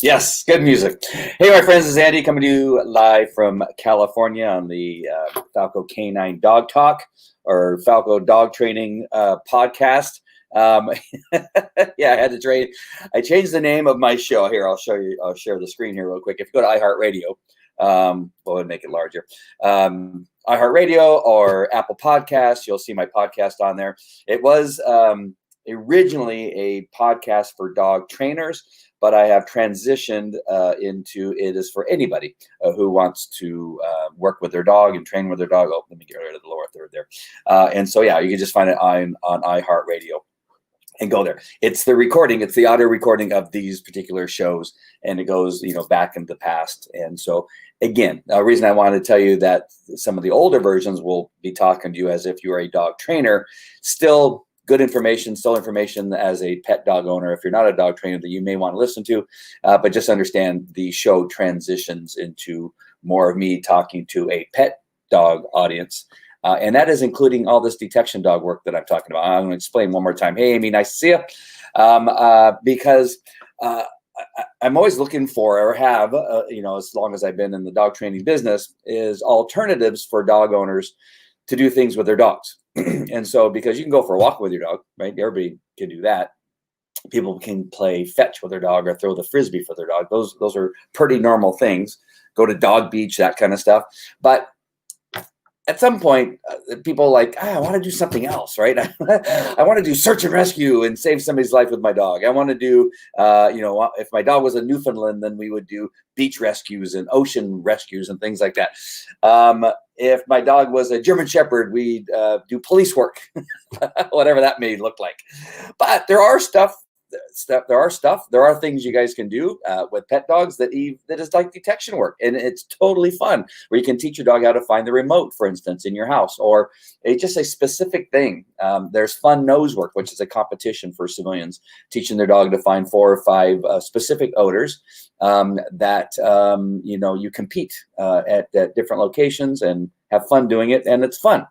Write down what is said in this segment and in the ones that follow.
Yes, good music. Hey, my friends, this is Andy coming to you live from California on the Falco Canine Dog Talk or Falco Dog Training podcast. Um, yeah, I had to trade. I changed the name of my show. Here, I'll show you. I'll share the screen here real quick. If you go to iHeartRadio, go ahead and make it larger. iHeartRadio or Apple Podcasts, you'll see my podcast on there. It was originally a podcast for dog trainers, but I have transitioned into it is for anybody who wants to work with their dog and train with their dog. Oh, let me get rid of the lower third there. And so, yeah, you can just find it on iHeartRadio and go there. It's the recording. It's the audio recording of these particular shows, and it goes, back in the past. And so, again, the reason I wanted to tell you that some of the older versions will be talking to you as if you are a dog trainer, still good information, still information as a pet dog owner. If you're not a dog trainer that you may want to listen to, but just understand the show transitions into more of me talking to a pet dog audience. And that is including all this detection dog work that I'm talking about. I'm going to explain one more time. Hey, Amy, nice to see you. Because I'm always looking for, or have, as long as I've been in the dog training business, is alternatives for dog owners to do things with their dogs. And so, because you can go for a walk with your dog, right? Everybody can do that. People can play fetch with their dog or throw the frisbee for their dog. Those are pretty normal things. Go to dog beach, that kind of stuff. But at some point, people like, I want to do something else, right? I want to do search and rescue and save somebody's life with my dog. I want to do, if my dog was a Newfoundland, then we would do beach rescues and ocean rescues and things like that. If my dog was a German Shepherd, we'd do police work, whatever that may look like. But there are things you guys can do with pet dogs that is like detection work, and it's totally fun, where you can teach your dog how to find the remote, for instance, in your house, or just a specific thing. There's fun nose work, which is a competition for civilians, teaching their dog to find 4 or 5 specific odors that you compete at different locations and have fun doing it, and it's fun.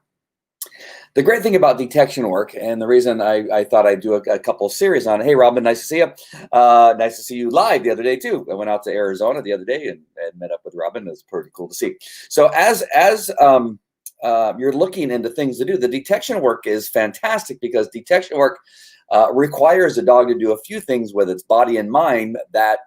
The great thing about detection work, and the reason I thought I'd do a couple series on it. Hey, Robin, nice to see you. Nice to see you live the other day, too. I went out to Arizona the other day and met up with Robin. It was pretty cool to see. So as you're looking into things to do, the detection work is fantastic, because detection work requires a dog to do a few things with its body and mind that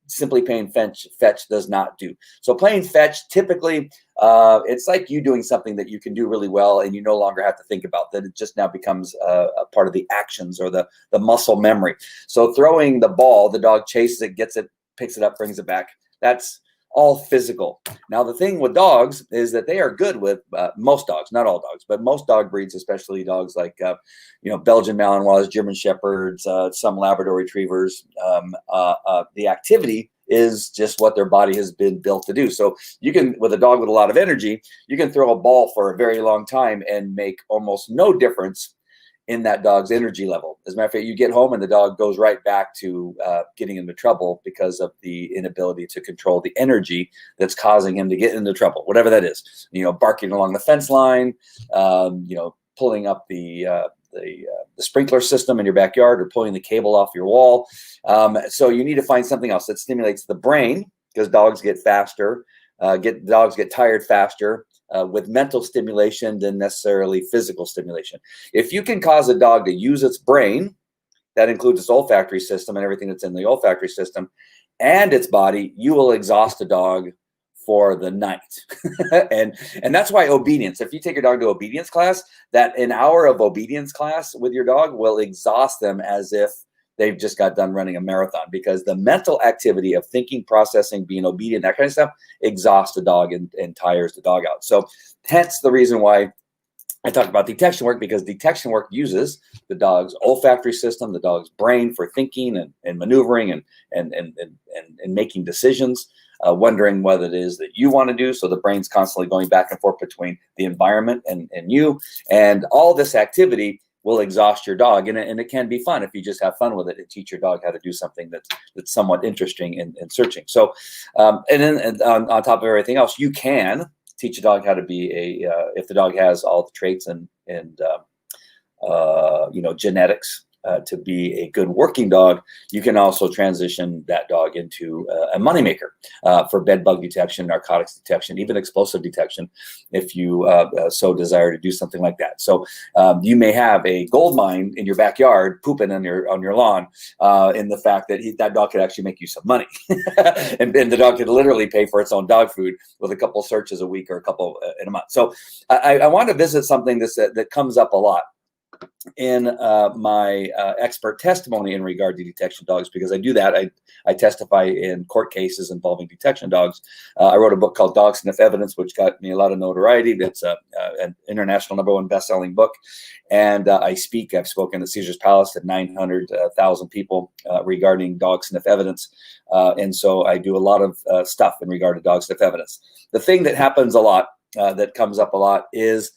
simply playing fetch does not do. So playing fetch, typically, it's like you doing something that you can do really well, and you no longer have to think about that. It just now becomes a part of the actions or the muscle memory. So throwing the ball, the dog chases it, gets it, picks it up, brings it back. That's all physical. Now, the thing with dogs is that they are good with most dogs, not all dogs, but most dog breeds, especially dogs like, Belgian Malinois, German Shepherds, some Labrador Retrievers. The activity is just what their body has been built to do. So you can, with a dog with a lot of energy, you can throw a ball for a very long time and make almost no difference in that dog's energy level. As a matter of fact, you get home and the dog goes right back to getting into trouble because of the inability to control the energy that's causing him to get into trouble, whatever that is. Barking along the fence line, pulling up the sprinkler system in your backyard, or pulling the cable off your wall. So you need to find something else that stimulates the brain, because dogs get faster, dogs get tired faster with mental stimulation than necessarily physical stimulation. If you can cause a dog to use its brain, that includes its olfactory system and everything that's in the olfactory system, and its body, you will exhaust a dog for the night. and that's why obedience, if you take your dog to obedience class, that an hour of obedience class with your dog will exhaust them as if they've just got done running a marathon, because the mental activity of thinking, processing, being obedient, that kind of stuff exhausts the dog and tires the dog out. So hence the reason why I talk about detection work, because detection work uses the dog's olfactory system, the dog's brain for thinking and maneuvering and making decisions, wondering what it is that you want to do. So the brain's constantly going back and forth between the environment and you, and all this activity will exhaust your dog, and it can be fun if you just have fun with it and teach your dog how to do something that's somewhat interesting in searching. So, and then on top of everything else, you can teach a dog how to be if the dog has all the traits and genetics to be a good working dog, you can also transition that dog into a moneymaker for bed bug detection, narcotics detection, even explosive detection, if you so desire to do something like that. So you may have a gold mine in your backyard pooping on your lawn, in the fact that that dog could actually make you some money, and the dog could literally pay for its own dog food with a couple searches a week or a couple in a month. So I want to visit something that comes up a lot in my expert testimony in regard to detection dogs, because I do that. I testify in court cases involving detection dogs. I wrote a book called Dog Sniff Evidence, which got me a lot of notoriety. That's an international #1 best-selling book. And I've spoken at Caesar's Palace to 900,000 people regarding dog sniff evidence. And so I do a lot of stuff in regard to dog sniff evidence. The thing that happens a lot, that comes up a lot, is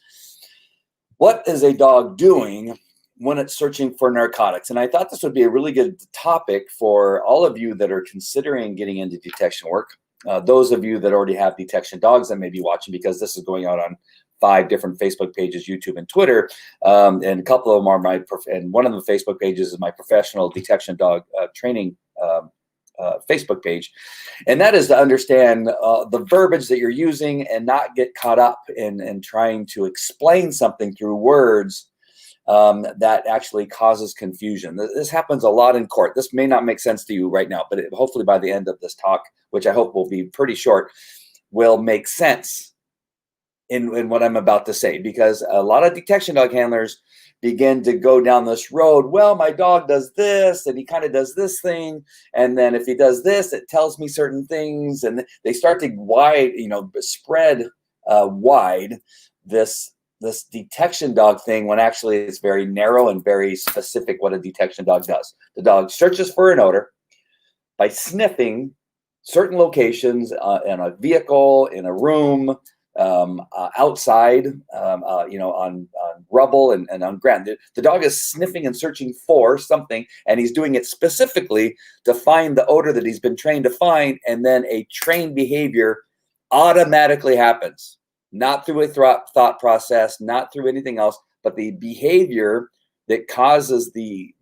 what is a dog doing when it's searching for narcotics? And I thought this would be a really good topic for all of you that are considering getting into detection work. Those of you that already have detection dogs that may be watching, because this is going out on 5 different Facebook pages, YouTube and Twitter. And a couple of them are and one of the Facebook pages is my professional detection dog training Facebook page. And that is to understand the verbiage that you're using and not get caught up in trying to explain something through words that actually causes confusion. This happens a lot in court. This may not make sense to you right now, but hopefully by the end of this talk, which I hope will be pretty short, will make sense in what I'm about to say, because a lot of detection dog handlers begin to go down this road. Well, my dog does this, and he kind of does this thing, and then if he does this, it tells me certain things, and they start to spread wide this detection dog thing, when actually it's very narrow and very specific what a detection dog does. The dog searches for an odor by sniffing certain locations in a vehicle, in a room, outside, on rubble and on ground. The dog is sniffing and searching for something, and he's doing it specifically to find the odor that he's been trained to find, and then a trained behavior automatically happens, not through a thought process, not through anything else, but the behavior that causes the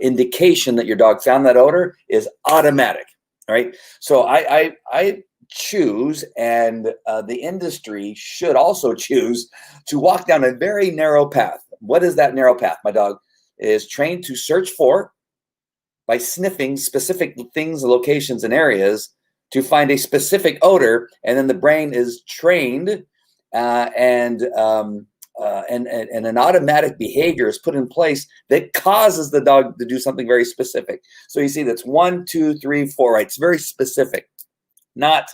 indication that your dog found that odor is automatic. All right. So I choose, and the industry should also choose, to walk down a very narrow path. What is that narrow path? My dog is trained to search for, by sniffing specific things, locations, and areas, to find a specific odor, and then the brain is trained, and an automatic behavior is put in place that causes the dog to do something very specific. So you see, that's 1, 2, 3, 4. Right? It's very specific. Not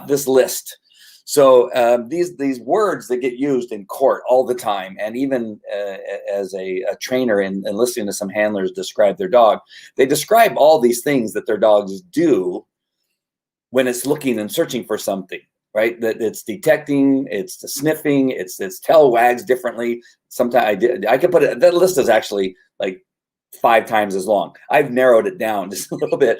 this list. So these words that get used in court all the time, and even as a trainer and listening to some handlers describe their dog, they describe all these things that their dogs do when it's looking and searching for something, right? That it's detecting, it's the sniffing, it's tail wags differently. Sometimes I could put it, that list is actually like 5 times as long. I've narrowed it down just a little bit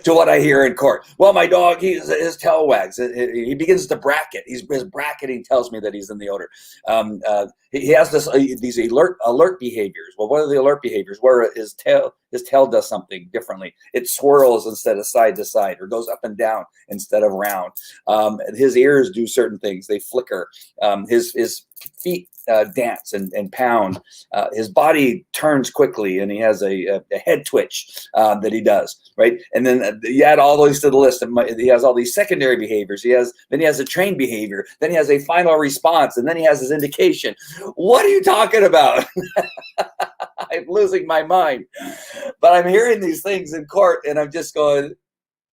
to what I hear in court. Well, my dog, his tail wags. He begins to bracket. His bracketing tells me that he's in the odor. He has these alert behaviors. Well, what are the alert behaviors? Where his tail does something differently. It swirls instead of side to side, or goes up and down instead of round. His ears do certain things. They flicker. His feet dance and pound. His body turns quickly, and he has a head twitch that he does, right? And then you add all those to the list. He has all these secondary behaviors. Then he has a trained behavior. Then he has a final response, and then he has his indication. What are you talking about? I'm losing my mind. But I'm hearing these things in court, and I'm just going,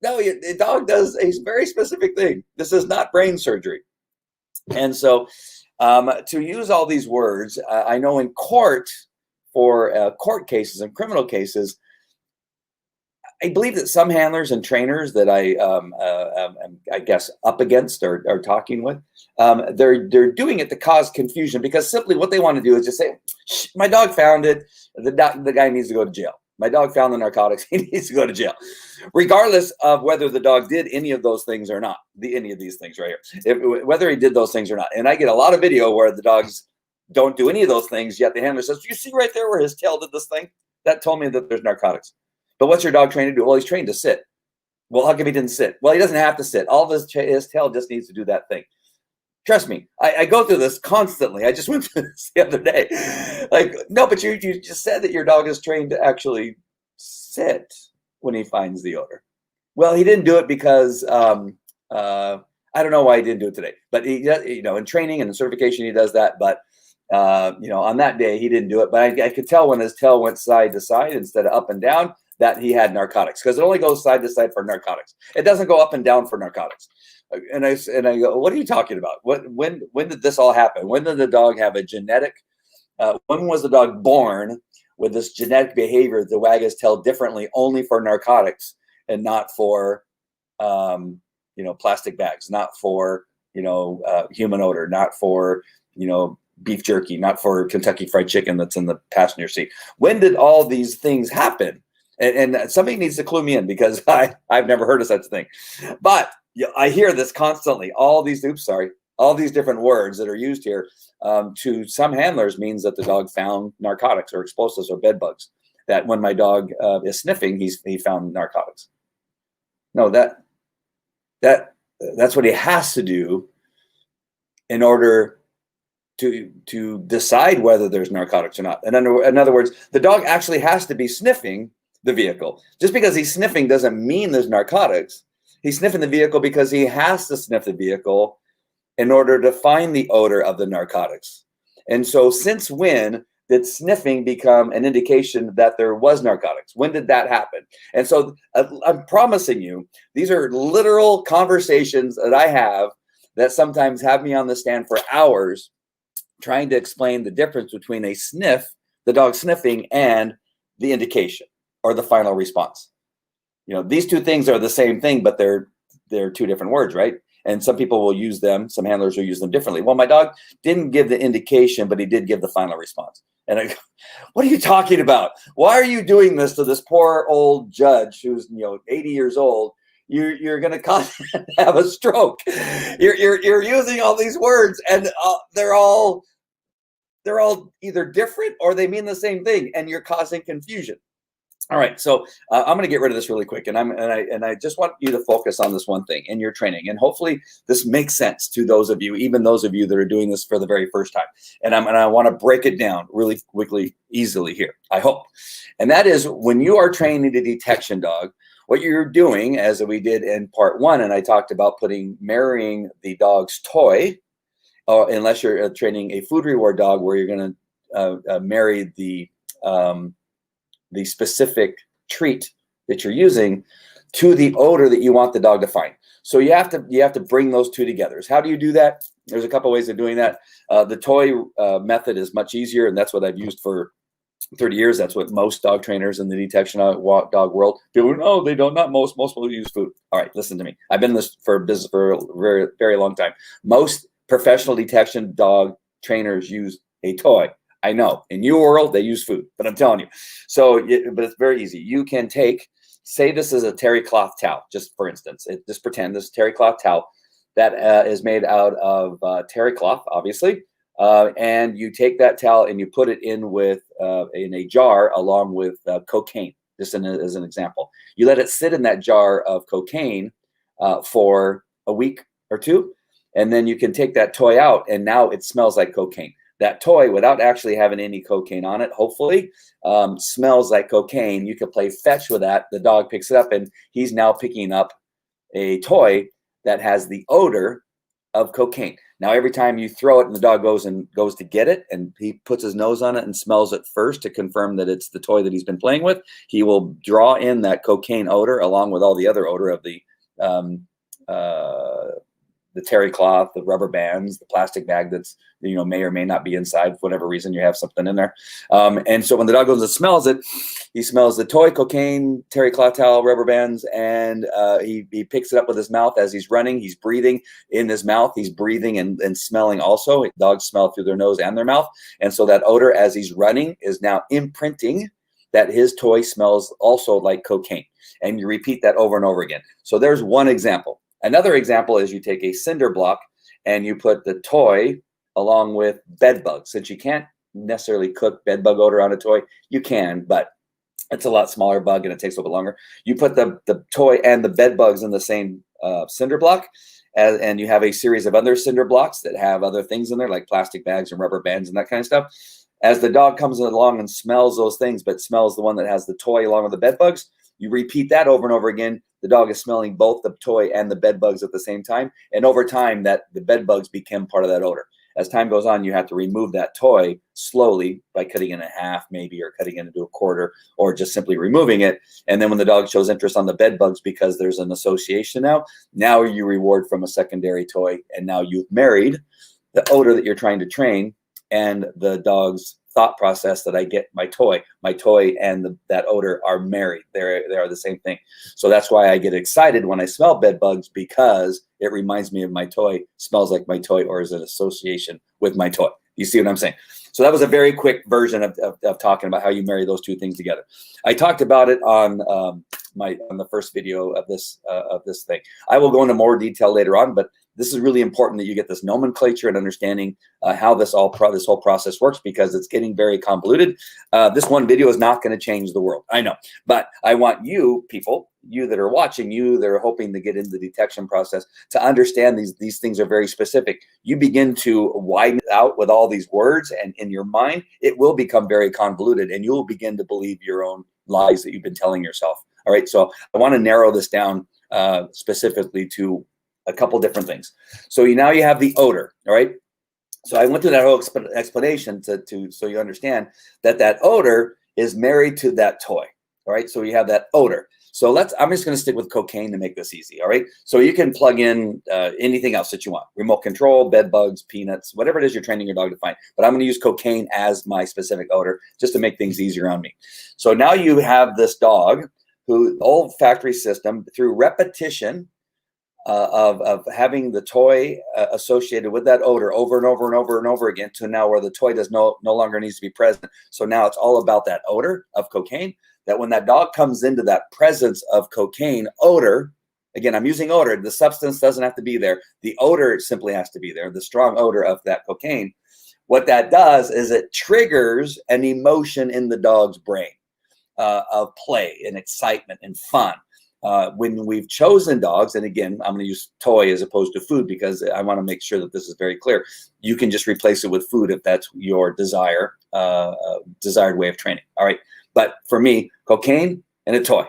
no, the dog does a very specific thing. This is not brain surgery. And so to use all these words, I know in court, for court cases and criminal cases, I believe that some handlers and trainers that I guess up against or talking with, they're doing it to cause confusion, because simply what they want to do is just say, my dog found it. The guy needs to go to jail. My dog found the narcotics. He needs to go to jail, regardless of whether the dog did any of those things or not. Any of these things right here, whether he did those things or not. And I get a lot of video where the dog's don't do any of those things, yet the handler says, you see right there where his tail did this thing? That told me that there's narcotics. But what's your dog trained to do? Well, he's trained to sit. Well, how come he didn't sit? Well, he doesn't have to sit. All of his tail just needs to do that thing. Trust me, I go through this constantly. I just went through this the other day. Like, no, but you just said that your dog is trained to actually sit when he finds the odor. Well, he didn't do it because I don't know why he didn't do it today. But he, in training and in certification, he does that. But on that day, he didn't do it. But I could tell when his tail went side to side instead of up and down that he had narcotics, because it only goes side to side for narcotics. It doesn't go up and down for narcotics. And I go, what are you talking about? When did this all happen? When did the dog have a genetic? When was the dog born with this genetic behavior to wag his tail differently, only for narcotics and not for plastic bags, not for human odor, not for beef jerky, not for Kentucky Fried Chicken that's in the passenger seat? When did all these things happen? And somebody needs to clue me in, because I've never heard of such a thing. But I hear this constantly. All these different words that are used here to some handlers means that the dog found narcotics or explosives or bed bugs. That when my dog is sniffing, he found narcotics. No, that's what he has to do in order to decide whether there's narcotics or not. And in other words, the dog actually has to be sniffing the vehicle. Just because he's sniffing doesn't mean there's narcotics. He's sniffing the vehicle because he has to sniff the vehicle in order to find the odor of the narcotics. And so since when did sniffing become an indication that there was narcotics? When did that happen? And so I'm promising you, these are literal conversations that I have that sometimes have me on the stand for hours trying to explain the difference between a sniff, the dog sniffing, and the indication or the final response. These two things are the same thing, but they're two different words, right? And some people will use them, some handlers will use them differently. Well, my dog didn't give the indication, but he did give the final response. And I go, what are you talking about? Why are you doing this to this poor old judge who's 80 years old? You're going to cause him to have a stroke. You're using all these words, and they're all either different or they mean the same thing, and you're causing confusion. All right, so I'm going to get rid of this really quick, and I just want you to focus on this one thing in your training, and hopefully this makes sense to those of you, even those of you that are doing this for the very first time. And I want to break it down really quickly, easily here, I hope. And that is, when you are training a detection dog, what you're doing, as we did in part 1, and I talked about marrying the dog's toy, unless you're training a food reward dog, where you're going to marry the specific treat that you're using to the odor that you want the dog to find. So you have to bring those two together. So how do you do that? There's a couple ways of doing that. The toy method is much easier, and that's what I've used for 30 years. That's what most dog trainers in the detection dog world do. No, they don't. Not most. Most will use food. All right, listen to me. I've been in this for business for a very, very long time. Most professional detection dog trainers use a toy. I know in your world they use food, but I'm telling you. But it's very easy. You can say this is a terry cloth towel, just for instance. Just pretend this terry cloth towel that is made out of terry cloth, obviously. And you take that towel and you put it in a jar along with cocaine, just as an example. You let it sit in that jar of cocaine for a week or two, and then you can take that toy out, and now it smells like cocaine. That toy, without actually having any cocaine on it, hopefully, smells like cocaine. You can play fetch with that. The dog picks it up, and he's now picking up a toy that has the odor of cocaine. Now, every time you throw it and the dog goes to get it, and he puts his nose on it and smells it first to confirm that it's the toy that he's been playing with, he will draw in that cocaine odor along with all the other odor of the terry cloth, the rubber bands, the plastic bag that's may or may not be inside, for whatever reason you have something in there. And so when the dog goes and smells it, he smells the toy, cocaine, terry cloth towel, rubber bands, and he picks it up with his mouth as he's running. He's breathing in his mouth. He's breathing and smelling also. Dogs smell through their nose and their mouth. And so that odor as he's running is now imprinting that his toy smells also like cocaine. And you repeat that over and over again. So there's one example. Another example is you take a cinder block and you put the toy along with bed bugs. Since you can't necessarily cook bed bug odor on a toy, you can, but it's a lot smaller bug and it takes a little bit longer. You put the toy and the bed bugs in the same cinder block, and you have a series of other cinder blocks that have other things in there, like plastic bags and rubber bands and that kind of stuff. As the dog comes along and smells those things, but smells the one that has the toy along with the bed bugs, you repeat that over and over again. The dog is smelling both the toy and the bed bugs at the same time. And over time, that the bed bugs become part of that odor. As time goes on, you have to remove that toy slowly by cutting it in half, maybe, or cutting it into a quarter, or just simply removing it. And then when the dog shows interest on the bed bugs because there's an association now you reward from a secondary toy. And now you've married the odor that you're trying to train and the dog's thought process that I get my toy and that odor are married. They are the same thing. So that's why I get excited when I smell bed bugs, because it reminds me of my toy, smells like my toy, or is an association with my toy. You see what I'm saying? So that was a very quick version of talking about how you marry those two things together. I talked about it on the first video of this thing. I will go into more detail later on, but this is really important that you get this nomenclature and understanding how this whole process works, because it's getting very convoluted. This one video is not going to change the world, I know, but I want you people, you that are watching, you that are hoping to get into the detection process, to understand these things are very specific. You begin to widen it out with all these words, and in your mind, it will become very convoluted, and you'll begin to believe your own lies that you've been telling yourself. All right, so I want to narrow this down specifically to a couple different things. So now you have the odor, all right? So I went through that whole explanation so you understand that odor is married to that toy, all right? So you have that odor. So I'm just going to stick with cocaine to make this easy, all right? So you can plug in anything else that you want, remote control, bed bugs, peanuts, whatever it is you're training your dog to find. But I'm going to use cocaine as my specific odor just to make things easier on me. So now you have this dog who, olfactory system, through repetition, of having the toy associated with that odor over and over and over and over again, to now where the toy no longer needs to be present. So now it's all about that odor of cocaine, that when that dog comes into that presence of cocaine odor, again, I'm using odor, the substance doesn't have to be there. The odor simply has to be there, the strong odor of that cocaine. What that does is it triggers an emotion in the dog's brain of play and excitement and fun. When we've chosen dogs, and again, I'm going to use toy as opposed to food because I want to make sure that this is very clear. You can just replace it with food if that's your desired way of training. All right. But for me, cocaine and a toy.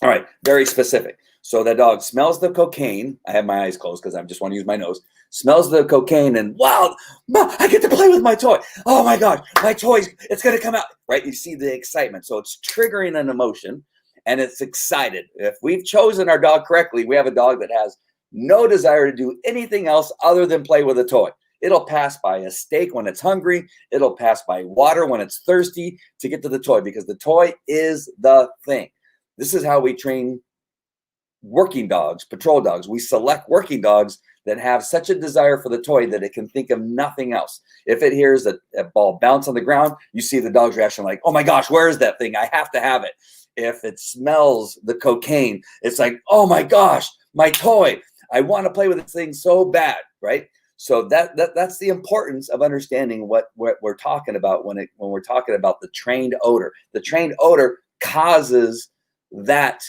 All right. Very specific. So that dog smells the cocaine. I have my eyes closed because I just want to use my nose. Smells the cocaine and wow, I get to play with my toy. Oh my gosh, my toy, it's going to come out. Right. You see the excitement. So it's triggering an emotion. And it's excited. If we've chosen our dog correctly, we have a dog that has no desire to do anything else other than play with a toy. It'll pass by a steak when it's hungry. It'll pass by water when it's thirsty to get to the toy, because the toy is the thing. This is how we train working dogs, patrol dogs. We select working dogs that have such a desire for the toy that it can think of nothing else. If it hears a ball bounce on the ground, you see the dog's reaction like, oh my gosh, where is that thing? I have to have it. If it smells the cocaine, it's like, oh my gosh, my toy. I want to play with this thing so bad, right? So that's the importance of understanding what we're talking about when we're talking about the trained odor. The trained odor causes that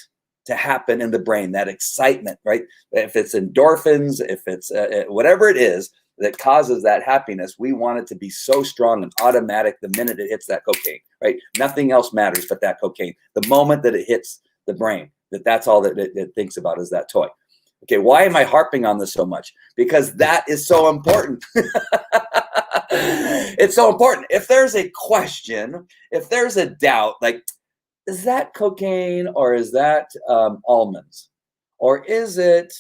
to happen in the brain, that excitement, right? If it's endorphins, if it's whatever it is that causes that happiness, we want it to be so strong and automatic the minute it hits that cocaine, right? Nothing else matters but that cocaine. The moment that it hits the brain, that's all that it thinks about is that toy. Okay, why am I harping on this so much? Because that is so important. It's so important. If there's a question, if there's a doubt, like, is that cocaine or is that almonds? Or is it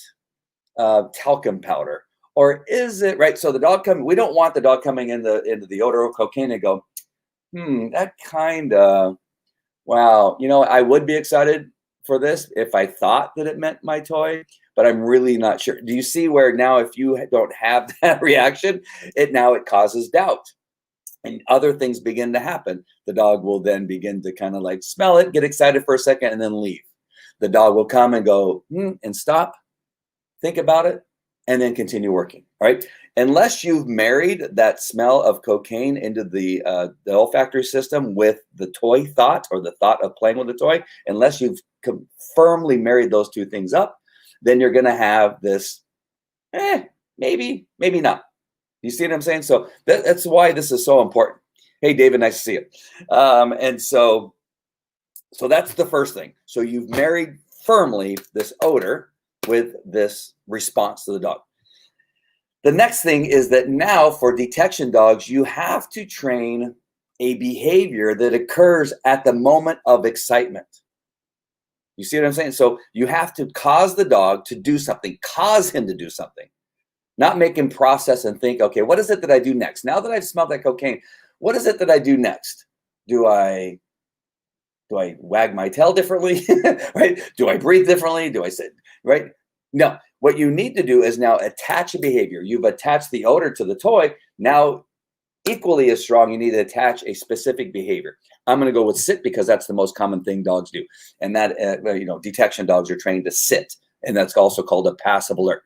talcum powder? Or is it, right? So the dog we don't want the dog coming into the odor of cocaine and go, that kind of, wow, I would be excited for this if I thought that it meant my toy, but I'm really not sure. Do you see where now if you don't have that reaction, it causes doubt and other things begin to happen. The dog will then begin to kind of like smell it, get excited for a second, and then leave. The dog will come and go, and stop, think about it, and then continue working. All right. Unless you've married that smell of cocaine into the olfactory system with the toy thought, or the thought of playing with the toy, unless you've firmly married those two things up, then you're going to have this, maybe, maybe not. You see what I'm saying? So that's why this is so important. Hey, David, nice to see you. And so that's the first thing. So you've married firmly this odor with this response to the dog. The next thing is that now for detection dogs, you have to train a behavior that occurs at the moment of excitement. You see what I'm saying? So you have to cause the dog to do something, cause him to do something, not make him process and think, okay, what is it that I do next? Now that I've smelled that cocaine, what is it that I do next? Do I wag my tail differently? Right? Do I breathe differently? Do I sit? Right? No. What you need to do is now attach a behavior. You've attached the odor to the toy. Now, equally as strong, you need to attach a specific behavior. I'm going to go with sit because that's the most common thing dogs do. And that, detection dogs are trained to sit. And that's also called a passive alert.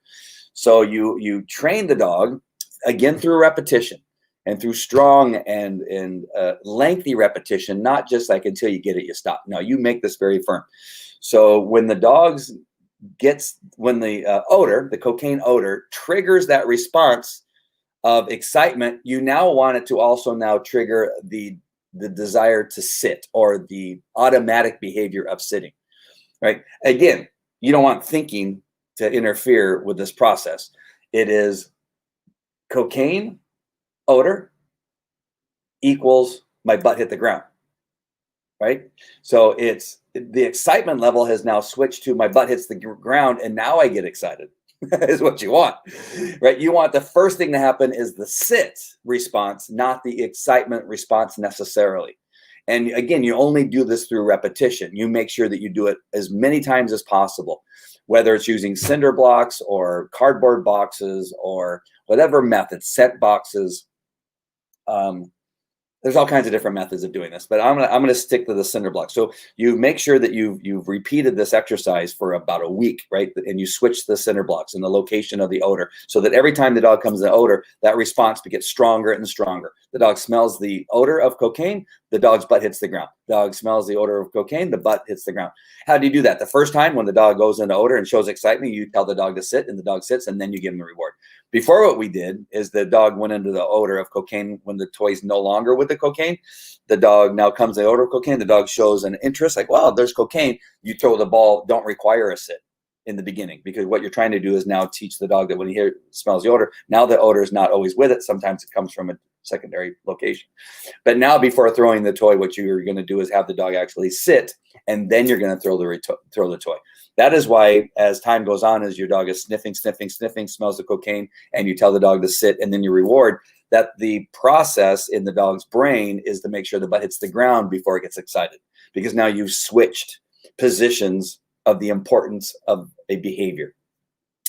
So you train the dog, again, through repetition and through strong and lengthy repetition, not just like until you get it, you stop. No, you make this very firm. So when the dogs when the odor, the cocaine odor, triggers that response of excitement, you now want it to also now trigger the desire to sit, or the automatic behavior of sitting, right? Again, you don't want thinking to interfere with this process. It is cocaine odor equals my butt hit the ground, right? So it's the excitement level has now switched to my butt hits the ground, and now I get excited. Is what you want, right? You want the first thing to happen is the sit response, not the excitement response necessarily. And again, you only do this through repetition. You make sure that you do it as many times as possible, whether it's using cinder blocks or cardboard boxes or whatever method, scent boxes. There's all kinds of different methods of doing this, but I'm gonna stick to the cinder block. So you make sure that you've repeated this exercise for about a week, right? And you switch the cinder blocks and the location of the odor, so that every time the dog comes to the odor, that response gets stronger and stronger. The dog smells the odor of cocaine, the dog's butt hits the ground. Dog smells the odor of cocaine, the butt hits the ground. How do you do that? The first time when the dog goes into odor and shows excitement, you tell the dog to sit, and the dog sits, and then you give him a reward. Before, what we did is the dog went into the odor of cocaine when the toy's no longer with the cocaine. The dog now comes to the odor of cocaine. The dog shows an interest, like, wow, there's cocaine. You throw the ball, don't require a sit in the beginning, because what you're trying to do is now teach the dog that when he smells the odor, now the odor is not always with it. Sometimes it comes from a secondary location. But now, before throwing the toy, what you're going to do is have the dog actually sit, and then you're going to throw the toy. That is why, as time goes on, as your dog is sniffing, smells the cocaine, and you tell the dog to sit, and then you reward, that the process in the dog's brain is to make sure the butt hits the ground before it gets excited, because now you've switched positions of the importance of a behavior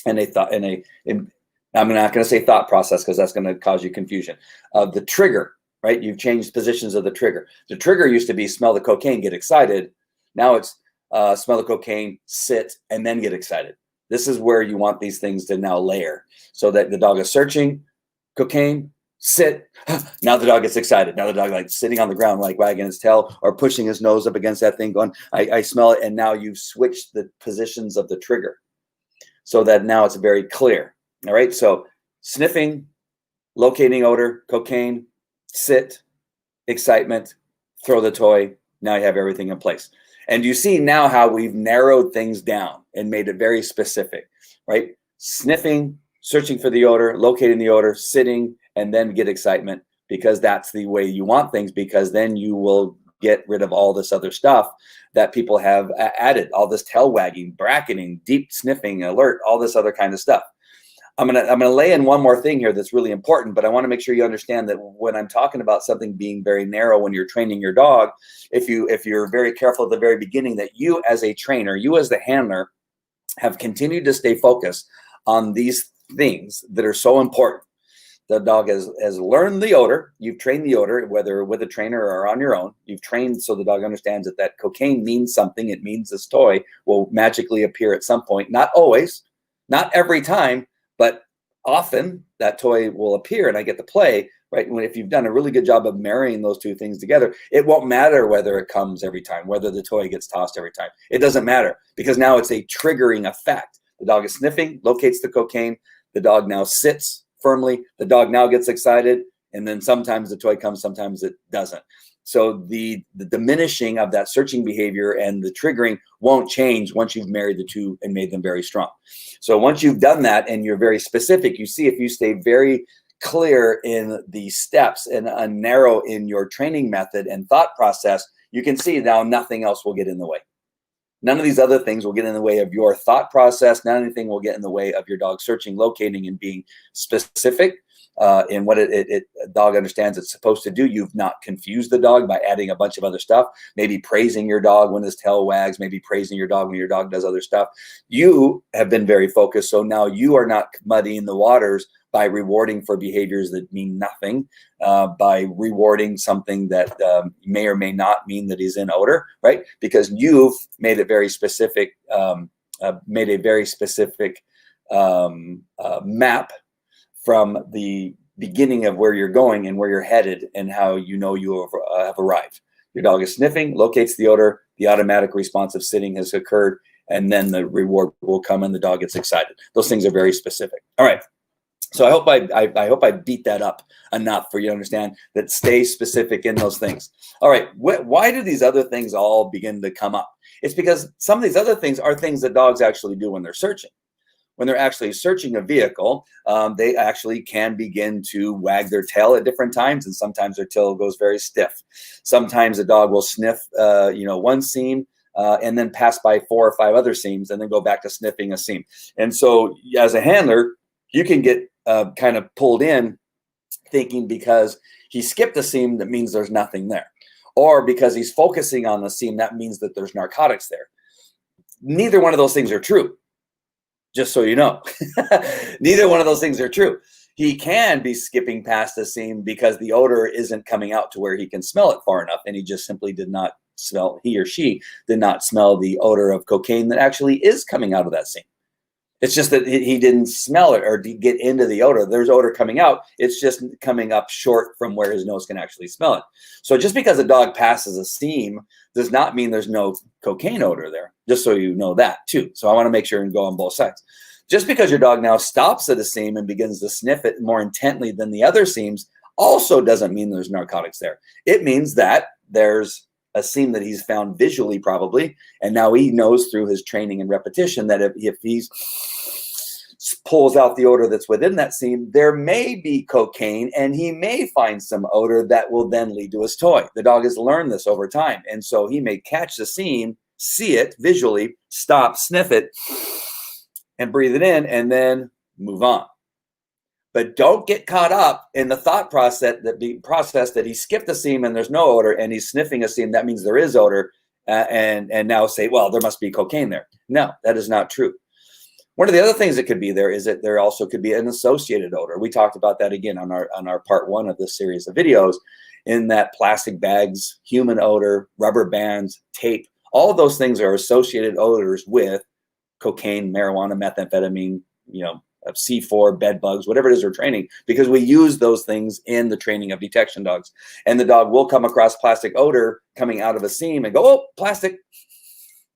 and a thought, I'm not going to say thought process, because that's going to cause you confusion. The trigger, right? You've changed positions of the trigger. The trigger used to be smell the cocaine, get excited. Now it's smell the cocaine, sit, and then get excited. This is where you want these things to now layer, so that the dog is searching, cocaine, sit. Now the dog gets excited. Now the dog like sitting on the ground, like wagging his tail or pushing his nose up against that thing, going, I smell it. And now you've switched the positions of the trigger, so that now it's very clear. All right. So sniffing, locating odor, cocaine, sit, excitement, throw the toy. Now you have everything in place. And you see now how we've narrowed things down and made it very specific, right? Sniffing, searching for the odor, locating the odor, sitting, and then get excitement, because that's the way you want things, because then you will get rid of all this other stuff that people have added, all this tail wagging, bracketing, deep sniffing, alert, all this other kind of stuff. I'm gonna lay in one more thing here that's really important, but I want to make sure you understand that when I'm talking about something being very narrow when you're training your dog, if you're very careful at the very beginning, that you as a trainer, you as the handler, have continued to stay focused on these things that are so important. The dog has learned the odor. You've trained the odor, whether with a trainer or on your own. You've trained so the dog understands that cocaine means something. It means this toy will magically appear at some point. Not always, not every time, But often that toy will appear and I get to play, right? If you've done a really good job of marrying those two things together, it won't matter whether it comes every time, whether the toy gets tossed every time. It doesn't matter, because now it's a triggering effect. The dog is sniffing, locates the cocaine. The dog now sits firmly. The dog now gets excited. And then sometimes the toy comes, sometimes it doesn't. So the diminishing of that searching behavior and the triggering won't change once you've married the two and made them very strong. So once you've done that and you're very specific, you see, if you stay very clear in the steps and narrow in your training method and thought process, you can see now nothing else will get in the way. None of these other things will get in the way of your thought process. None of anything will get in the way of your dog searching, locating, and being specific in what a dog understands it's supposed to do. You've not confused the dog by adding a bunch of other stuff, maybe praising your dog when his tail wags, maybe praising your dog when your dog does other stuff. You have been very focused, so now you are not muddying the waters by rewarding for behaviors that mean nothing, by rewarding something that may or may not mean that he's in odor, right? Because you've made it very specific, made a very specific map from the beginning of where you're going and where you're headed and how you know you have arrived. Your dog is sniffing, locates the odor, the automatic response of sitting has occurred, and then the reward will come and the dog gets excited. Those things are very specific. All right. So I hope I beat that up enough for you to understand that stay specific in those things. All right. Why do these other things all begin to come up? It's because some of these other things are things that dogs actually do when they're searching. When they're actually searching a vehicle, they actually can begin to wag their tail at different times, and sometimes their tail goes very stiff. Sometimes a dog will sniff, one seam and then pass by 4 or 5 other seams and then go back to sniffing a seam. And so as a handler, you can get kind of pulled in thinking because he skipped a seam, that means there's nothing there. Or because he's focusing on the seam, that means that there's narcotics there. Neither one of those things are true. Just so you know, neither one of those things are true. He can be skipping past the seam because the odor isn't coming out to where he can smell it far enough. And he just simply did not smell, he or she did not smell the odor of cocaine that actually is coming out of that seam. It's just that he didn't smell it or get into the odor. There's odor coming out. It's just coming up short from where his nose can actually smell it. So just because a dog passes a seam does not mean there's no cocaine odor there, just so you know that too. So I want to make sure and go on both sides. Just because your dog now stops at a seam and begins to sniff it more intently than the other seams also doesn't mean there's narcotics there. It means that there's a seam that he's found visually probably, and now he knows through his training and repetition that if he's pulls out the odor that's within that seam, there may be cocaine and he may find some odor that will then lead to his toy. The dog has learned this over time, and so he may catch the seam, see it visually, stop, sniff it, and breathe it in, and then move on. But don't get caught up in the thought process that he skipped a seam and there's no odor, and he's sniffing a seam, that means there is odor, and now say, well, there must be cocaine there. No, that is not true. One of the other things that could be there is that there also could be an associated odor. We talked about that again on our part 1 of this series of videos, in that plastic bags, human odor, rubber bands, tape, all of those things are associated odors with cocaine, marijuana, methamphetamine, C4, bed bugs, whatever it is we're training, because we use those things in the training of detection dogs. And the dog will come across plastic odor coming out of a seam and go, oh, plastic.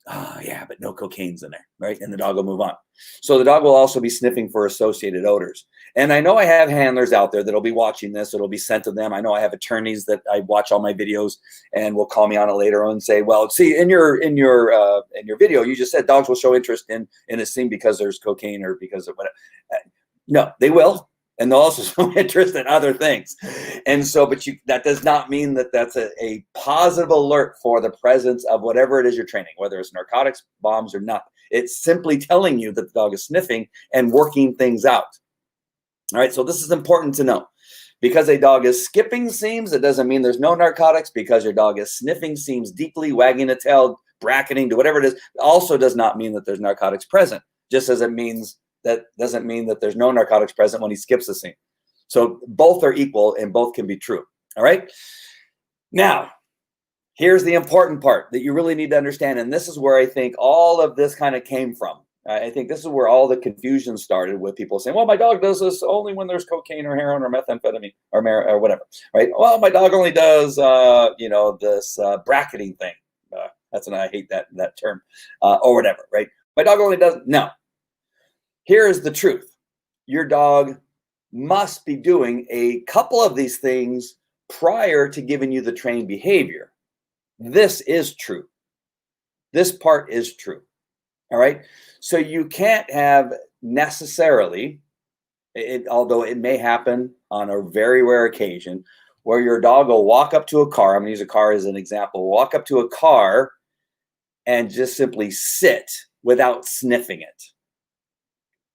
Oh, yeah, but no cocaine's in there, right? And the dog will move on. So the dog will also be sniffing for associated odors. And I know I have handlers out there that'll be watching this. It'll be sent to them. I know I have attorneys that I watch all my videos and will call me on it later on and say, well, see, in your video, you just said dogs will show interest in a scene because there's cocaine or because of whatever. No, they will. And they'll also show interest in other things. And so, but that does not mean that that's a positive alert for the presence of whatever it is you're training, whether it's narcotics, bombs, or not. It's simply telling you that the dog is sniffing and working things out. All right, so this is important to know. Because a dog is skipping seams, it doesn't mean there's no narcotics. Because your dog is sniffing seams deeply, wagging a tail, bracketing, to whatever it is, also does not mean that there's narcotics present. Just as it means that doesn't mean that there's no narcotics present when he skips a seam. So both are equal and both can be true. All right. Now, here's the important part that you really need to understand. And this is where I think all of this kind of came from. I think this is where all the confusion started, with people saying, well, my dog does this only when there's cocaine or heroin or methamphetamine or whatever, right? Well, my dog only does, this bracketing thing. I hate that term, or whatever, right? My dog only does, no. Here is the truth. Your dog must be doing a couple of these things prior to giving you the trained behavior. This is true. This part is true. All right. So you can't have necessarily, although it may happen on a very rare occasion, where your dog will walk up to a car. I'm going to use a car as an example. Walk up to a car and just simply sit without sniffing it.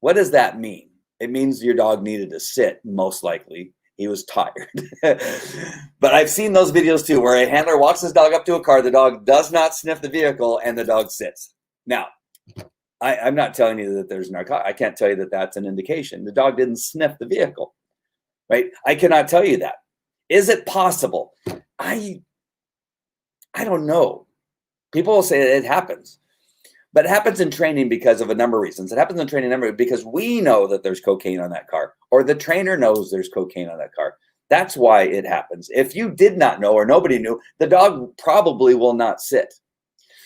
What does that mean? It means your dog needed to sit, most likely. He was tired. But I've seen those videos too, where a handler walks his dog up to a car, the dog does not sniff the vehicle, and the dog sits. Now, I'm not telling you that there's narcotics. I can't tell you that that's an indication. The dog didn't sniff the vehicle, right? I cannot tell you that. Is it possible? I don't know. People will say it happens. But it happens in training because of a number of reasons. It happens in training because we know that there's cocaine on that car, or the trainer knows there's cocaine on that car. That's why it happens. If you did not know, or nobody knew, the dog probably will not sit.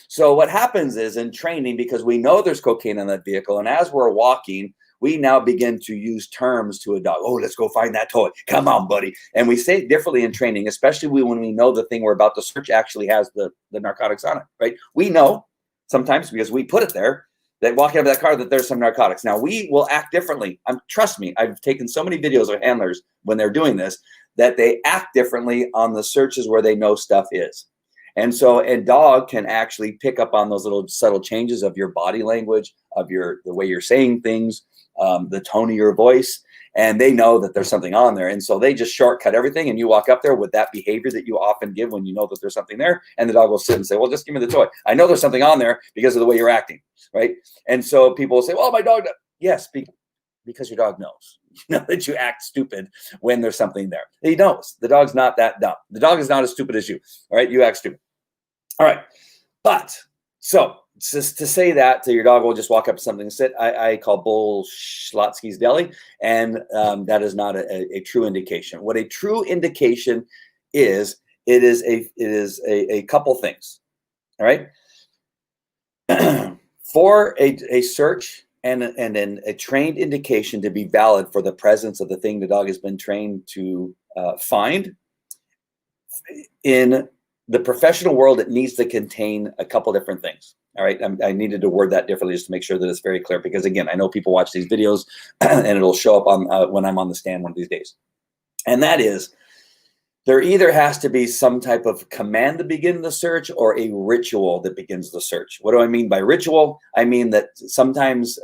So what happens is, in training, because we know there's cocaine on that vehicle, and as we're walking, we now begin to use terms to a dog. Oh, let's go find that toy. Come on, buddy. And we say it differently in training, especially when we know the thing we're about to search actually has the narcotics on it, right? We know sometimes, because we put it there, that walking out of that car, that there's some narcotics. Now, we will act differently. Trust me, I've taken so many videos of handlers when they're doing this, that they act differently on the searches where they know stuff is. And so a dog can actually pick up on those little subtle changes of your body language, of the way you're saying things, the tone of your voice, and they know that there's something on there. And so they just shortcut everything, and you walk up there with that behavior that you often give when you know that there's something there, and the dog will sit and say, well, just give me the toy. I know there's something on there because of the way you're acting, right? And so people will say, well, my dog, yes, because your dog knows. You know that you act stupid when there's something there. He knows. The dog's not that dumb. The dog is not as stupid as you, all right? You act stupid. All right. But so just to say that to your dog will just walk up to something and sit, I call bull Schlotsky's Deli, and that is not a true indication. What a true indication is, it is a couple things. All right. For a search and a trained indication to be valid for the presence of the thing the dog has been trained to find, in the professional world, it needs to contain a couple different things. All right. I needed to word that differently just to make sure that it's very clear, because again, I know people watch these videos and it'll show up on when I'm on the stand one of these days. And that is, there either has to be some type of command to begin the search, or a ritual that begins the search. What do I mean by ritual? I mean that sometimes,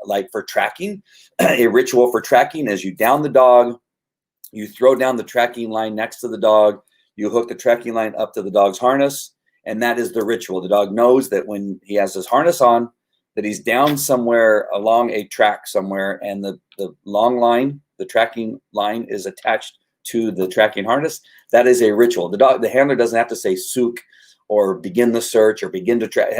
like for tracking, a ritual for tracking is you down the dog, you throw down the tracking line next to the dog, you hook the tracking line up to the dog's harness, and that is the ritual. The dog knows that when he has his harness on, that he's down somewhere along a track somewhere, and the long line, the tracking line, is attached to the tracking harness. That is a ritual. The handler doesn't have to say sook or begin the search or begin to track.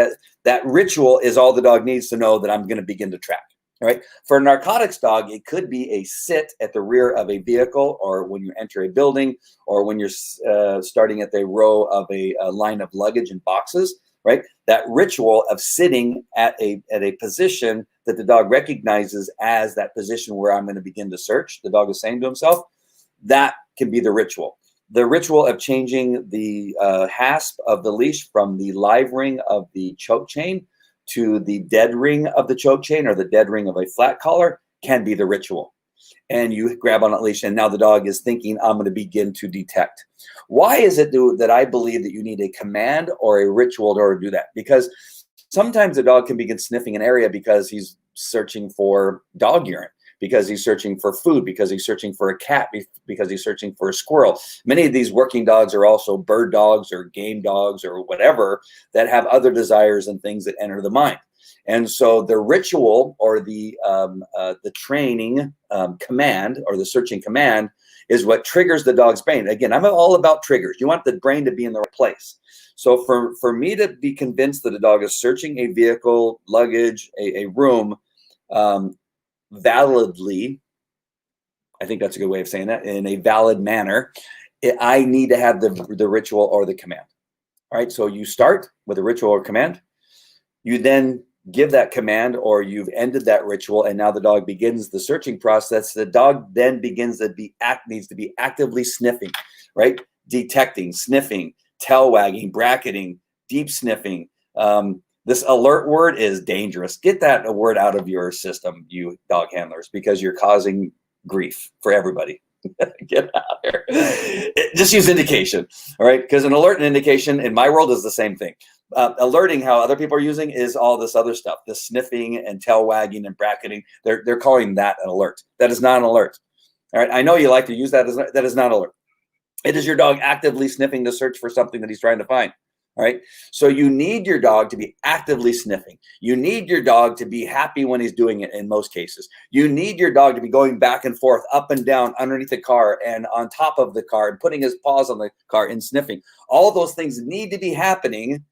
That ritual is all the dog needs to know that I'm going to begin to track. All right. For a narcotics dog, it could be a sit at the rear of a vehicle, or when you enter a building, or when you're starting at the row of a line of luggage and boxes, right? That ritual of sitting at a position that the dog recognizes as that position where I'm going to begin to search, the dog is saying to himself, that can be the ritual. The ritual of changing the hasp of the leash from the live ring of the choke chain to the dead ring of the choke chain, or the dead ring of a flat collar, can be the ritual. And you grab on that leash, and now the dog is thinking, I'm going to begin to detect. Why is it that I believe that you need a command or a ritual in order to do that? Because sometimes the dog can begin sniffing an area because he's searching for dog urine, because he's searching for food, because he's searching for a cat, because he's searching for a squirrel. Many of these working dogs are also bird dogs or game dogs or whatever, that have other desires and things that enter the mind. And so the ritual or the training command or the searching command is what triggers the dog's brain. Again, I'm all about triggers. You want the brain to be in the right place. So for me to be convinced that a dog is searching a vehicle, luggage, a room validly, I think that's a good way of saying that, in a valid manner, I need to have the ritual or the command. All right, so you start with a ritual or command. You then give that command, or you've ended that ritual, and now the dog begins the searching process. The dog then begins to needs to be actively sniffing, right? Detecting, sniffing, tail wagging, bracketing, deep sniffing. This alert word is dangerous. Get that word out of your system, you dog handlers, because you're causing grief for everybody. Get out there. Just use indication, all right? Because an alert and indication in my world is the same thing. Alerting, how other people are using, is all this other stuff, the sniffing and tail wagging and bracketing. They're calling that an alert. That is not an alert. All right, I know you like to use that. That is not an alert. It is your dog actively sniffing to search for something that he's trying to find. All right. So you need your dog to be actively sniffing. You need your dog to be happy when he's doing it in most cases. You need your dog to be going back and forth, up and down underneath the car and on top of the car and putting his paws on the car and sniffing. All of those things need to be happening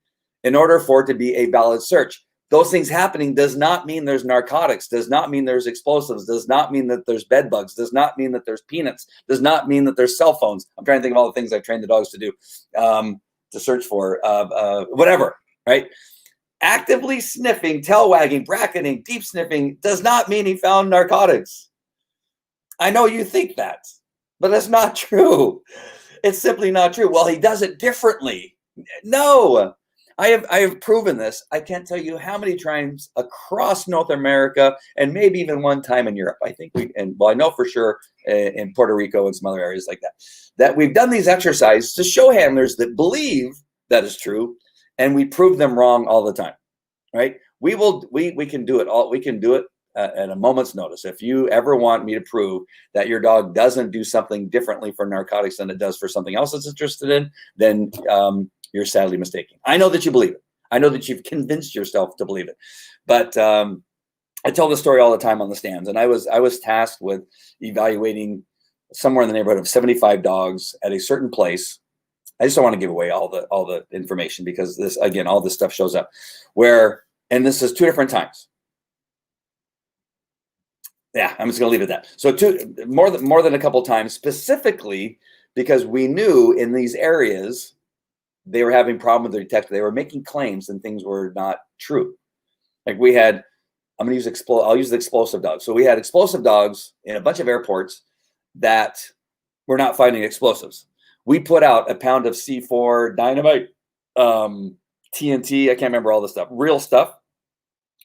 in order for it to be a valid search. Those things happening does not mean there's narcotics, does not mean there's explosives, does not mean that there's bed bugs, does not mean that there's peanuts, does not mean that there's cell phones. I'm trying to think of all the things I've trained the dogs to do. To search for whatever, right? Actively sniffing, tail wagging, bracketing, deep sniffing does not mean he found narcotics. I know you think that, but that's not true. It's simply not true. Well, he does it differently. No, I have proven this. I can't tell you how many times across North America and maybe even one time in Europe. I think I know for sure in Puerto Rico and some other areas like that we've done these exercises to show handlers that believe that is true, and we prove them wrong all the time, right? We can do it all. We can do it at a moment's notice. If you ever want me to prove that your dog doesn't do something differently for narcotics than it does for something else it's interested in, then you're sadly mistaken. I know that you believe it. I know that you've convinced yourself to believe it, but I tell this story all the time on the stands, and I was tasked with evaluating somewhere in the neighborhood of 75 dogs at a certain place. I just don't want to give away all the information because this, again, all this stuff shows up and this is 2 different times. Yeah, I'm just going to leave it at that. So more than a couple times, specifically because we knew in these areas they were having problem with the detector. They were making claims and things were not true. Like we had, I'll use the explosive dogs. So we had explosive dogs in a bunch of airports that were not finding explosives. We put out a pound of C4 dynamite, TNT, I can't remember all the stuff, real stuff.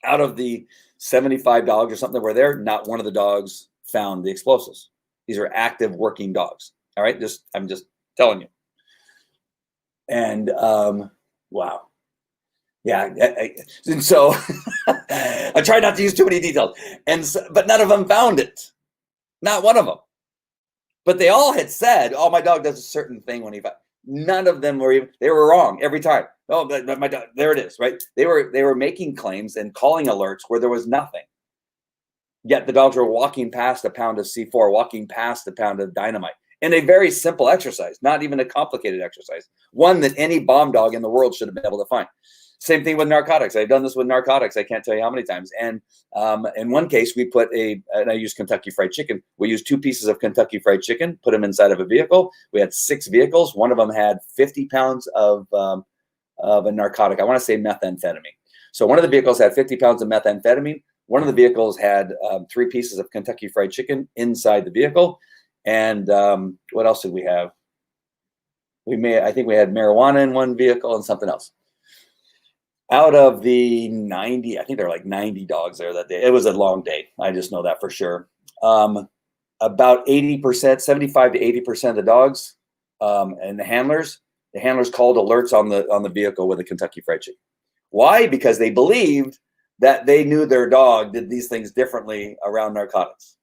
Out of the 75 dogs or something that were there, not one of the dogs found the explosives. These are active working dogs. All right, I'm just telling you. And wow. Yeah, and so I try not to use too many details, but none of them found it. Not one of them. But they all had said, "Oh, my dog does a certain thing when he found." None of them they were wrong every time. Oh, but my dog, there it is, right? They were making claims and calling alerts where there was nothing. Yet the dogs were walking past a pound of C4, walking past a pound of dynamite. In a very simple exercise, not even a complicated exercise, one that any bomb dog in the world should have been able to find. Same thing with narcotics. I've done this with narcotics. I can't tell you how many times. And in one case, we put and I used Kentucky Fried Chicken. We used 2 pieces of Kentucky Fried Chicken, put them inside of a vehicle. We had 6 vehicles. One of them had 50 pounds of a narcotic. I want to say methamphetamine. So one of the vehicles had 50 pounds of methamphetamine. One of the vehicles had 3 pieces of Kentucky Fried Chicken inside the vehicle. And what else did we have? I think we had marijuana in one vehicle and something else. Out of the 90, I think there were like 90 dogs there that day. It was a long day. I just know that for sure. About 80%, 75 to 80% of the dogs and the handlers called alerts on the vehicle with a Kentucky Fried Chicken. Why? Because they believed that they knew their dog did these things differently around narcotics.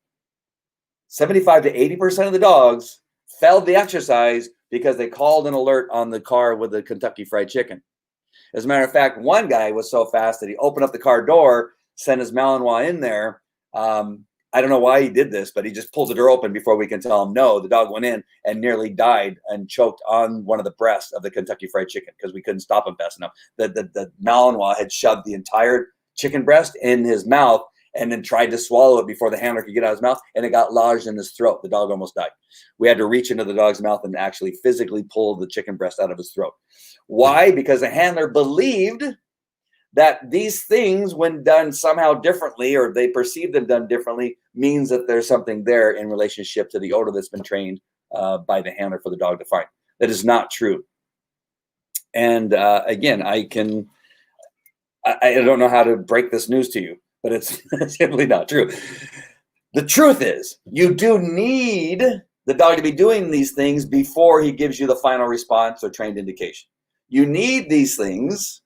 75 to 80% of the dogs failed the exercise because they called an alert on the car with the Kentucky Fried Chicken. As a matter of fact, one guy was so fast that he opened up the car door, sent his Malinois in there. I don't know why he did this, but he just pulled the door open before we can tell him no. The dog went in and nearly died and choked on one of the breasts of the Kentucky Fried Chicken because we couldn't stop him fast enough. The Malinois had shoved the entire chicken breast in his mouth and then tried to swallow it before the handler could get out of his mouth, and it got lodged in his throat. The dog almost died. We had to reach into the dog's mouth and actually physically pull the chicken breast out of his throat. Why? Because the handler believed that these things, when done somehow differently, or they perceive them done differently, means that there's something there in relationship to the odor that's been trained by the handler for the dog to find. That is not true. And again, I don't know how to break this news to you, but it's simply not true. The truth is, you do need the dog to be doing these things before he gives you the final response or trained indication. You need these things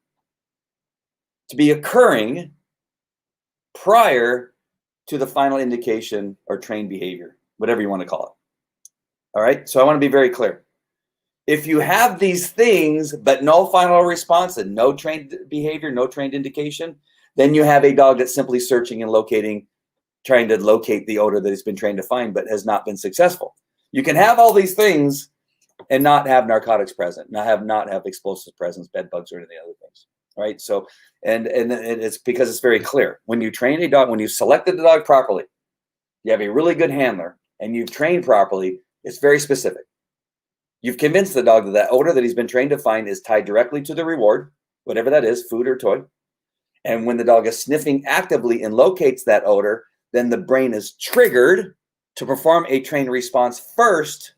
to be occurring prior to the final indication or trained behavior, whatever you want to call it. All right, so I want to be very clear. If you have these things, but no final response and no trained behavior, no trained indication, then you have a dog that's simply searching and locating, trying to locate the odor that it's been trained to find, but has not been successful. You can have all these things and not have narcotics present, not have explosives present, bed bugs, or any other things. Right. So, and it's because it's very clear. When you train a dog, when you selected the dog properly, you have a really good handler and you've trained properly, it's very specific. You've convinced the dog that that odor that he's been trained to find is tied directly to the reward, whatever that is, food or toy. And when the dog is sniffing actively and locates that odor, then the brain is triggered to perform a trained response first,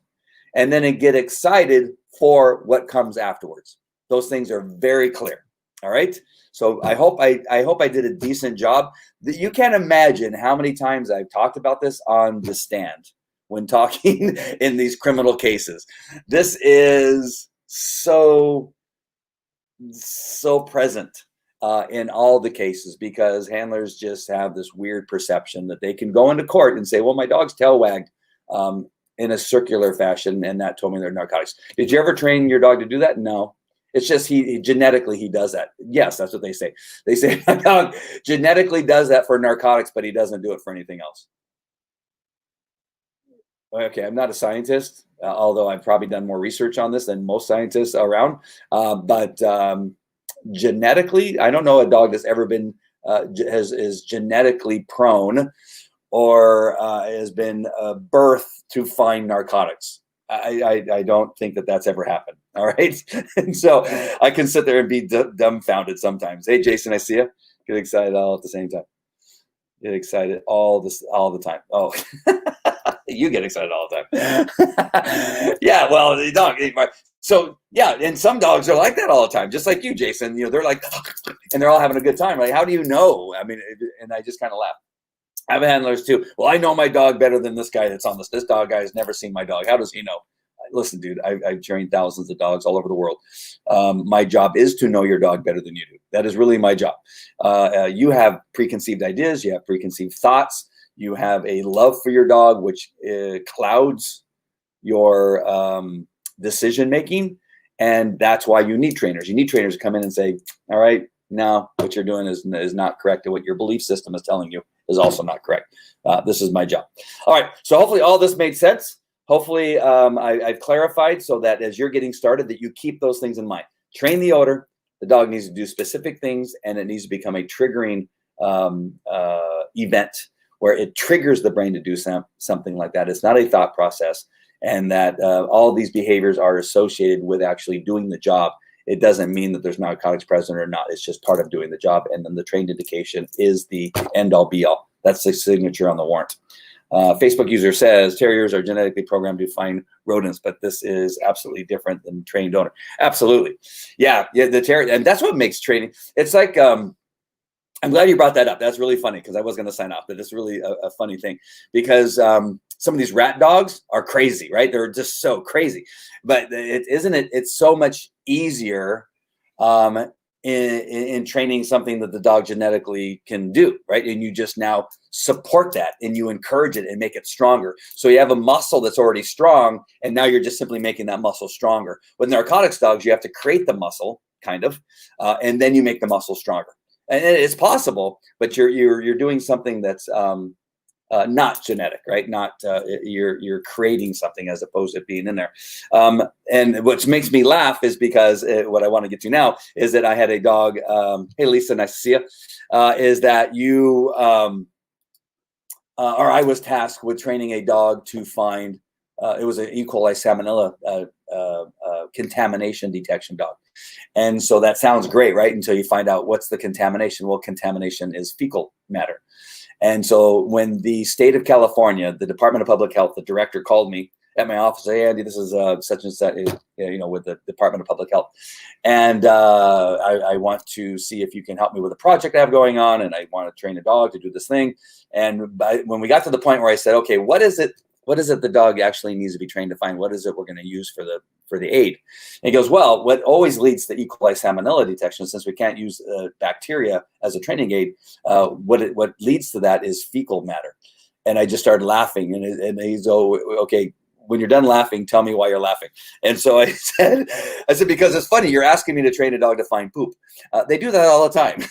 and then it get excited for what comes afterwards. Those things are very clear. All right. So I hope I did a decent job. You can't imagine how many times I've talked about this on the stand when talking in these criminal cases. This is so present in all the cases, because handlers just have this weird perception that they can go into court and say, well, my dog's tail wagged in a circular fashion, and that told me they're narcotics. Did you ever train your dog to do that? No. It's just he genetically he does that. Yes, that's what they say. They say my dog genetically does that for narcotics, but he doesn't do it for anything else. Okay, I'm not a scientist, although I've probably done more research on this than most scientists around. But genetically, I don't know a dog that's ever been is genetically prone or has been birthed to find narcotics. I don't think that that's ever happened. All right. And so I can sit there and be dumbfounded sometimes. Hey, Jason, I see you. Get excited all at the same time. Get excited all the time. Oh, you get excited all the time. Yeah. Well, the dog. So yeah. And some dogs are like that all the time, just like you, Jason. You know, they're like, and they're all having a good time. Like, how do you know? I mean, and I just kind of laugh. I have handlers too. Well, I know my dog better than this guy that's on this. This dog guy has never seen my dog. How does he know? Listen, dude, I've trained thousands of dogs all over the world. My job is to know your dog better than you do. That is really my job. You have preconceived ideas. You have preconceived thoughts. You have a love for your dog, which clouds your decision-making. And that's why you need trainers. You need trainers to come in and say, all right, now what you're doing is not correct. And what your belief system is telling you is also not correct. This is my job. All right. So hopefully all this made sense. Hopefully I've clarified so that as you're getting started, that you keep those things in mind. Train the odor. The dog needs to do specific things, and it needs to become a triggering event where it triggers the brain to do something like that. It's not a thought process, and that all these behaviors are associated with actually doing the job. It doesn't mean that there's narcotics present or not. It's just part of doing the job. And then the trained indication is the end all be all. That's the signature on the warrant. Facebook user says terriers are genetically programmed to find rodents, but this is absolutely different than trained owner. Absolutely. Yeah. The terrier. And that's what makes training. It's like, I'm glad you brought that up. That's really funny because I was going to sign off, but it's really a funny thing because some of these rat dogs are crazy, right? They're just so crazy. But it's so much easier in training something that the dog genetically can do, right? And you just now support that and you encourage it and make it stronger. So you have a muscle that's already strong, and now you're just simply making that muscle stronger. With narcotics dogs, you have to create the muscle kind of, and then you make the muscle stronger. And it's possible, but you're doing something that's not genetic, right? Not you're creating something as opposed to being in there. And what makes me laugh is because what I want to get to now is that I had a dog. Hey, Lisa, nice to see you. Is that you? Or I was tasked with training a dog to find. It was an E. coli salmonella contamination detection dog. And so that sounds great, right? Until you find out what's the contamination. Well, contamination is fecal matter. And so when the state of California, the Department of Public Health, the director called me at my office, hey, Andy, this is such and such, with the Department of Public Health. And I want to see if you can help me with a project I have going on. And I want to train a dog to do this thing. And when we got to the point where I said, okay, what is it the dog actually needs to be trained to find? What is it we're going to use for the aid? And he goes, well, what always leads to E. coli salmonella detection, since we can't use bacteria as a training aid, what leads to that is fecal matter. And I just started laughing. And he's, oh, okay, when you're done laughing, tell me why you're laughing. And so I said, because it's funny, you're asking me to train a dog to find poop. They do that all the time.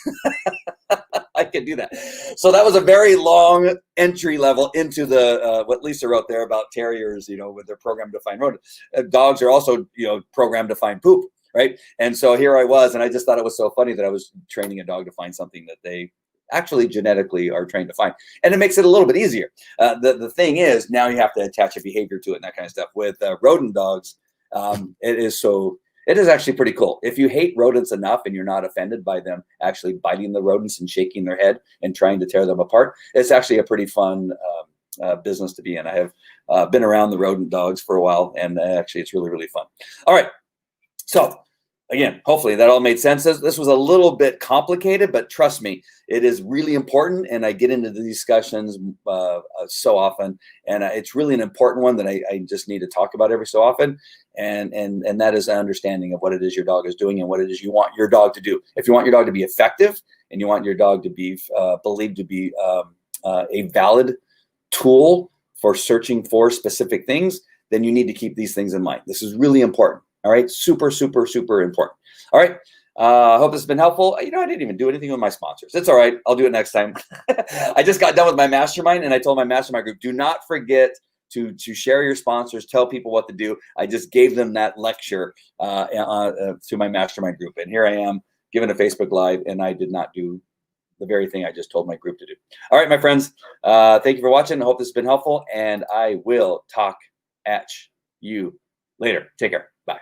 I can do that. So that was a very long entry level into the what Lisa wrote there about terriers, with their programmed to find rodents. Dogs are also, programmed to find poop, right? And so here I was, and I just thought it was so funny that I was training a dog to find something that they actually genetically are trained to find. And it makes it a little bit easier. The thing is, now you have to attach a behavior to it and that kind of stuff. With rodent dogs, it is actually pretty cool. If you hate rodents enough and you're not offended by them actually biting the rodents and shaking their head and trying to tear them apart, it's actually a pretty fun business to be in. I have been around the rodent dogs for a while, and actually it's really, really fun. All right. So again, hopefully that all made sense. This was a little bit complicated, but trust me, it is really important. And I get into the discussions so often, and it's really an important one that I just need to talk about every so often. And that is an understanding of what it is your dog is doing and what it is you want your dog to do. If you want your dog to be effective and you want your dog to be believed to be a valid tool for searching for specific things, then you need to keep these things in mind. This is really important. All right. Super, super, super important. All right. I hope this has been helpful. I didn't even do anything with my sponsors. It's all right. I'll do it next time. I just got done with my mastermind, and I told my mastermind group, do not forget to share your sponsors, tell people what to do. I just gave them that lecture to my mastermind group. And here I am giving a Facebook Live, and I did not do the very thing I just told my group to do. All right, my friends. Thank you for watching. I hope this has been helpful, and I will talk at you later. Take care. Bye.